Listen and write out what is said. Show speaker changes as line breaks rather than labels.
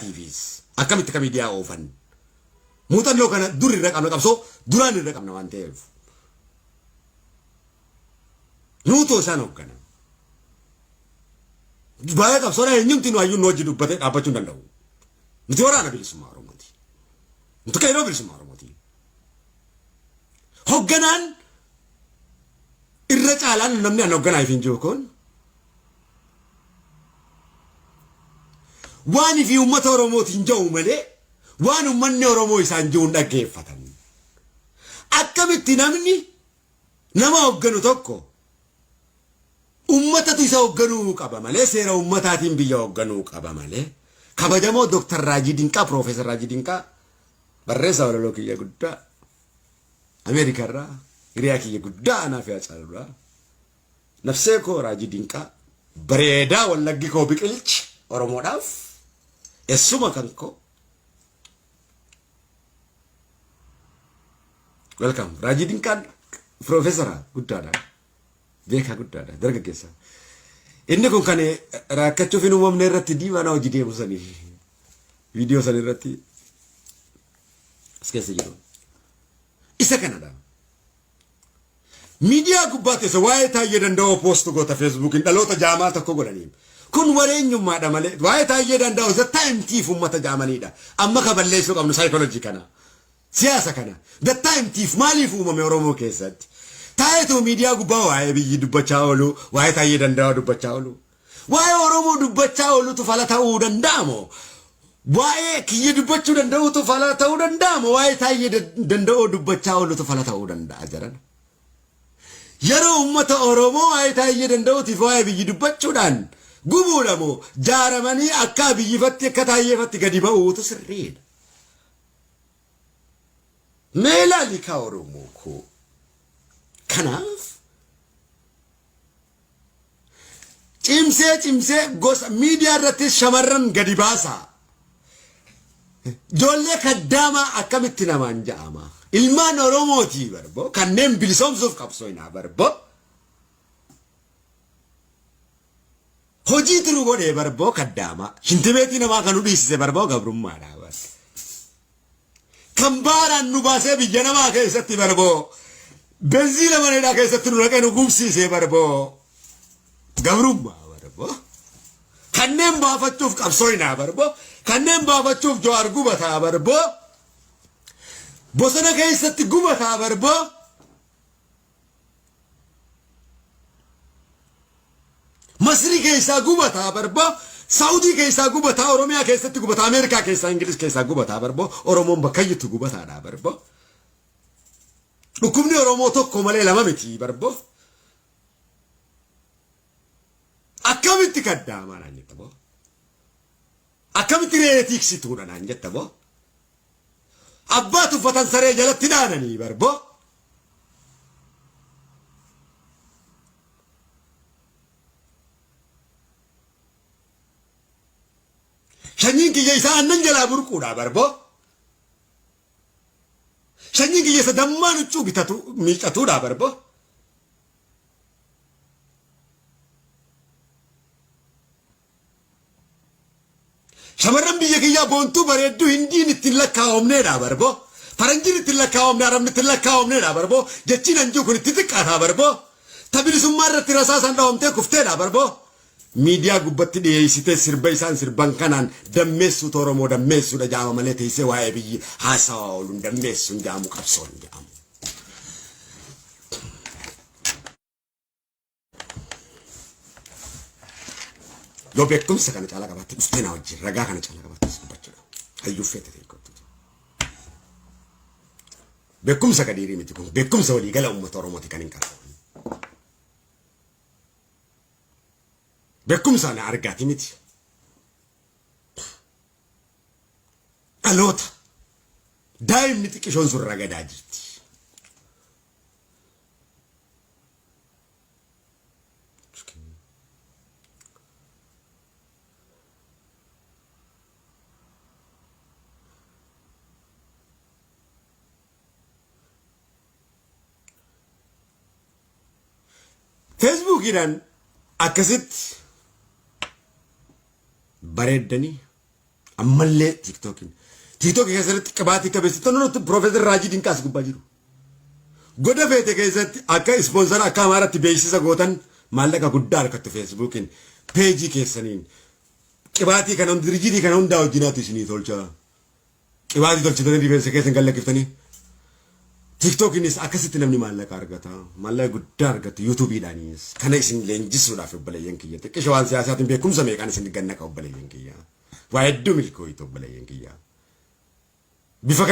TVs akkamitti ka miidiyaa oofan muuxannoo kana dur irra qabna qabsoo duraan irra qabna waan ta'eef nuutoo isaan hoggana baay'ee qabsoodha eenyumti nu hayyuun nu hojii dubbatee dhaabbachuu hin danda'u nuti waraana bilisummaa Oromooti nuti qeerroo bilisummaa Oromooti hogganaan irra caalaan namni an hogganaa ifin jiru kun waan fi uummata Oromootiin jiru malee waan uummanni Oromoo isaan jiruun dhaggeeffatan akkamitti namni nama hogganu tokko ummatatu isa hogganuu qaba malee seera ummataatiin biyya hogganuu qaba malee kabajamoo Dr. Raajii Dinqaa Profeesar Raajii Dinqaa barreessaa walaloo kiyya guddaa Ameerikaa irraa hiriyaa kiyya guddaa anaaf yaacaaludha nafsee koo Raajii Dinqaa bareedaa wallaggi koo biqilchi Oromoodhaaf essuma kan koo welcome Raajii Dinqaan Profeesara guddaadha beekaa guddaadha dargaggeessa inni kun kan rakkachuuf hin uumamne irratti diiwaana hojii deemu sanii viidiyoo san irratti as keessa jiru isa kanadha miidiyaa gubbaatti isa waa'ee taayee danda'oo poostu goota feesbuukiin dhaloota jaamaa tokko godhanii kun wareenyummaadha malee waa'ee taayee danda'oo the time tiif uummata jaamaniidha amma ka balleessuu qabnu saayikoolojii kana siyaasa kana the time tiif maaliif uumame Oromoo keessatti taayetoo miidiyaa gubbaa waa'ee biyyi dubbachaa oolu waa'ee taayee danda'oo dubbachaa oolu waa'ee Oromoo dubbachaa oolutu fala ta'uu danda'amo waa'ee kiyya dubbachuu danda'utu fala ta'uu danda'amo waa'ee taayee danda'oo dubbachaa oolutu fala ta'uu danda'a jedhan yeroo uummata Oromoo waa'ee taayee danda'uutiif waa'ee biyyi dubbachuudhaan gubuudhamoo jaaramanii akka biyyifatti akka taayeefatti gadi ba'uutu sirriidha meelaali ka Oromoo koo kanaaf cimsee gosa miidiyaa irratti shamarran gadi baasaa ijoollee kaddaamaa akkamitti namaan ja'ama ilmaan Oromootii barbo kanneen bilisoomsuuf qabsooyinaa barbo hojii turu godhee barbo kaddaamaa shintimeetii namaa kan nu dhiisise barbo gabrummaadhaa bar kan baaraan nu baasee biyya namaa keessatti barbo benzina maneedhaa keessatti nu dhaqee nu gubsiisee barbo gabrummaa barbo kanneen baafachuuf qabsooyinaa barbo kanneen baafachuuf Jawaar gubataa barbo bosona keessatti gubataa barbo Masrii keessaa gubataa barbo Saudii keessaa gubataa Oromiyaa keessatti gubataa Ameerikaa keessaa Ingiliz keessaa gubataa barbo Oromoon bakka jirtu gubataadhaa barbo dhukkubni Oromoo tokko malee lama miti barbo akkamitti kaddaamaa naan jetta boo akkamitti reetiiksituudha naan jetta boo abbaatu uffatan saree jalatti dhaananii barbo sanyiin kiyya isaa aannan jalaa burquudha barbo sanyiin kiyya isa dammaan huccuu bitatu miiccatuudha barbo shamarran biyya kiyyaa boontuu bareedduu hindiin ittiin lakkaa'omneedha barbo faranjiin ittiin lakkaa'omne arabni ittiin lakkaa'omneedha barbo jechiin hanjuu kun itti xiqqaataa barbo tabilisummaa irratti rasaasaan dhaawamtee kufteedha barbo miidiyaa gubbatti dhiyeessitee sirba isaan sirban kanaan dammeessuutu Oromoo dammeessuudha jaama malee teessee waa'ee biyyi haasawaa ooluun dammeessuun jaamu qabsoon jaamu. Yoo beekumsa kana caalaa qabatte dhuftee na wajjin ragaa kana caalaa qabatte dubbachuudha. Hayyuu feete ta'e kottu. Beekumsa gadiirii miti kun beekumsa waliigala uummata Oromooti kan hin qabu. beekumsa na argaati miti dhaloota daa'imni xiqqishoon sun ragadaa jirti. Facebook iran akkasit bareeddanii ammallee TikTok keessatti qabaatee qabeessi tonoon Profeesar Raajii Dinqaas gubbaa jiru. Goda feete keessatti akka ispoonsara akka amaaratti beeksisa gootan maallaqa guddaa harkattu Feesbuukiin peejii keessaniin qibaatii kana dirjitii kana hundaa wajjinaatti isinii tolcha. Qibaatii tolchitanii rifeensa keessan gallaqiftanii. TikTokinis akkasitti namni maallaqa argata. Maallaqa guddaa argatu YouTubeidhaanis. Kana isin leenjisuudhaaf obboleeyyan kiyya. Xiqqisha waan siyaasaatiin beekumsa meeqaan isin gannaqa obboleeyyan kiyya. Waa hedduu milkooytu obboleeyyan kiyya. Bifa